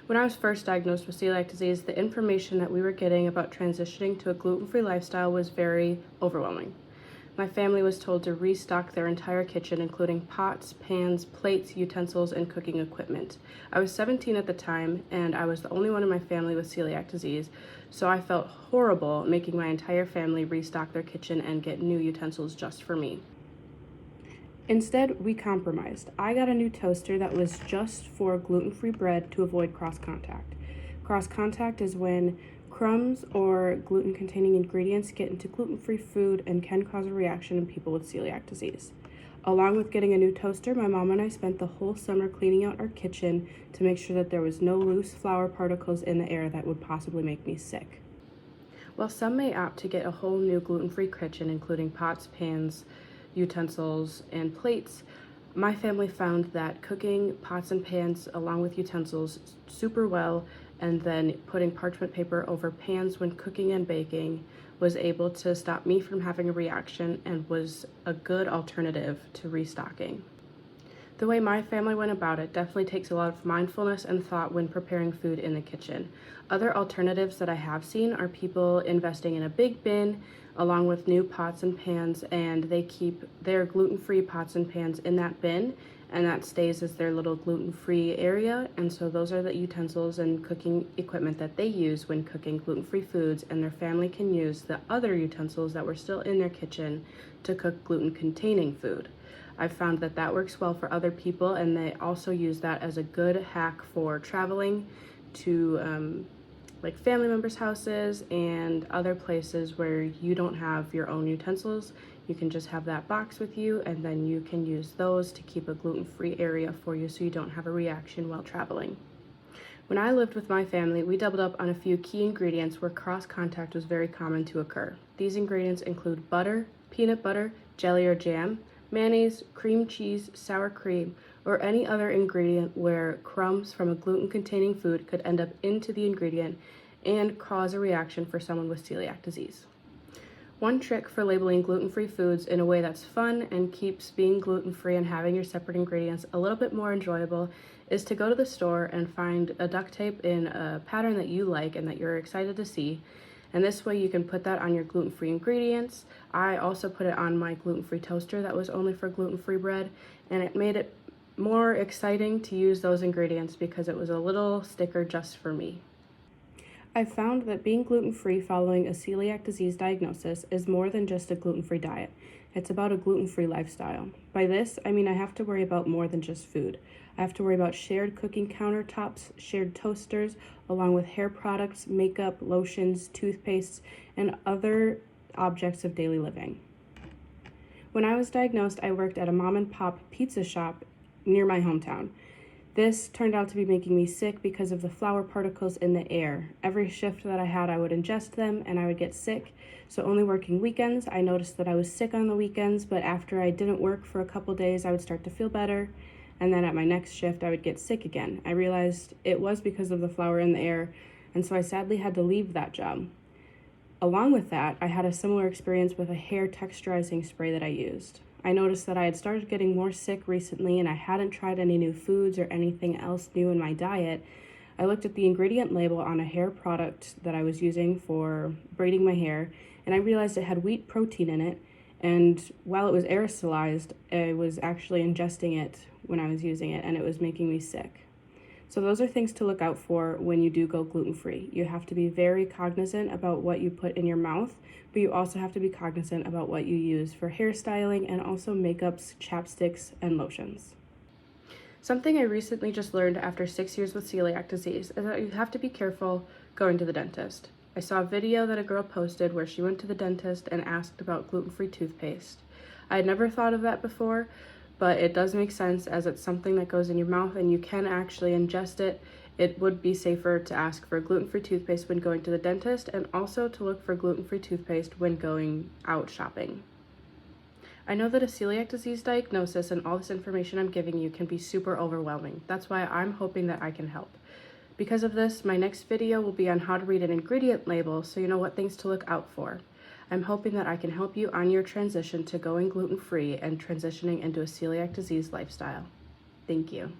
When I was first diagnosed with celiac disease, the information that we were getting about transitioning to a gluten-free lifestyle was very overwhelming. My family was told to restock their entire kitchen, including pots, pans, plates, utensils, and cooking equipment. I was 17 at the time, and I was the only one in my family with celiac disease, so I felt horrible making my entire family restock their kitchen and get new utensils just for me. Instead, we compromised. I got a new toaster that was just for gluten-free bread to avoid cross-contact. Cross-contact is when crumbs or gluten-containing ingredients get into gluten-free food and can cause a reaction in people with celiac disease. Along with getting a new toaster, my mom and I spent the whole summer cleaning out our kitchen to make sure that there was no loose flour particles in the air that would possibly make me sick. While some may opt to get a whole new gluten-free kitchen, including pots, pans, utensils, and plates, my family found that cooking pots and pans along with utensils super well and then putting parchment paper over pans when cooking and baking was able to stop me from having a reaction and was a good alternative to restocking. The way my family went about it definitely takes a lot of mindfulness and thought when preparing food in the kitchen. Other alternatives that I have seen are people investing in a big bin along with new pots and pans, and they keep their gluten-free pots and pans in that bin, and that stays as their little gluten-free area. And so those are the utensils and cooking equipment that they use when cooking gluten-free foods, and their family can use the other utensils that were still in their kitchen to cook gluten-containing food. I've found that that works well for other people, and they also use that as a good hack for traveling to like family members' houses and other places where you don't have your own utensils. You can just have that box with you, and then you can use those to keep a gluten-free area for you so you don't have a reaction while traveling. When I lived with my family, we doubled up on a few key ingredients where cross-contact was very common to occur. These ingredients include butter, peanut butter, jelly or jam, mayonnaise, cream cheese, sour cream, or any other ingredient where crumbs from a gluten-containing food could end up into the ingredient and cause a reaction for someone with celiac disease. One trick for labeling gluten-free foods in a way that's fun and keeps being gluten-free and having your separate ingredients a little bit more enjoyable is to go to the store and find a duct tape in a pattern that you like and that you're excited to see. And this way you can put that on your gluten-free ingredients. I also put it on my gluten-free toaster that was only for gluten-free bread, and it made it more exciting to use those ingredients because it was a little sticker just for me. I've found that being gluten-free following a celiac disease diagnosis is more than just a gluten-free diet. It's about a gluten-free lifestyle. By this, I mean I have to worry about more than just food. I have to worry about shared cooking countertops, shared toasters, along with hair products, makeup, lotions, toothpastes, and other objects of daily living. When I was diagnosed, I worked at a mom-and-pop pizza shop near my hometown. This turned out to be making me sick because of the flour particles in the air. Every shift that I had, I would ingest them and I would get sick. So only working weekends, I noticed that I was sick on the weekends, but after I didn't work for a couple days, I would start to feel better. And then at my next shift, I would get sick again. I realized it was because of the flour in the air, and so I sadly had to leave that job. Along with that, I had a similar experience with a hair texturizing spray that I used. I noticed that I had started getting more sick recently and I hadn't tried any new foods or anything else new in my diet. I looked at the ingredient label on a hair product that I was using for braiding my hair, and I realized it had wheat protein in it, and while it was aerosolized, I was actually ingesting it when I was using it, and it was making me sick. So those are things to look out for when you do go gluten-free. You have to be very cognizant about what you put in your mouth, but you also have to be cognizant about what you use for hairstyling and also makeups, chapsticks, and lotions. Something I recently just learned after 6 years with celiac disease is that you have to be careful going to the dentist. I saw a video that a girl posted where she went to the dentist and asked about gluten-free toothpaste. I had never thought of that before, but it does make sense as it's something that goes in your mouth and you can actually ingest it. It would be safer to ask for gluten-free toothpaste when going to the dentist, and also to look for gluten-free toothpaste when going out shopping. I know that a celiac disease diagnosis and all this information I'm giving you can be super overwhelming. That's why I'm hoping that I can help. Because of this, my next video will be on how to read an ingredient label so you know what things to look out for. I'm hoping that I can help you on your transition to going gluten-free and transitioning into a celiac disease lifestyle. Thank you.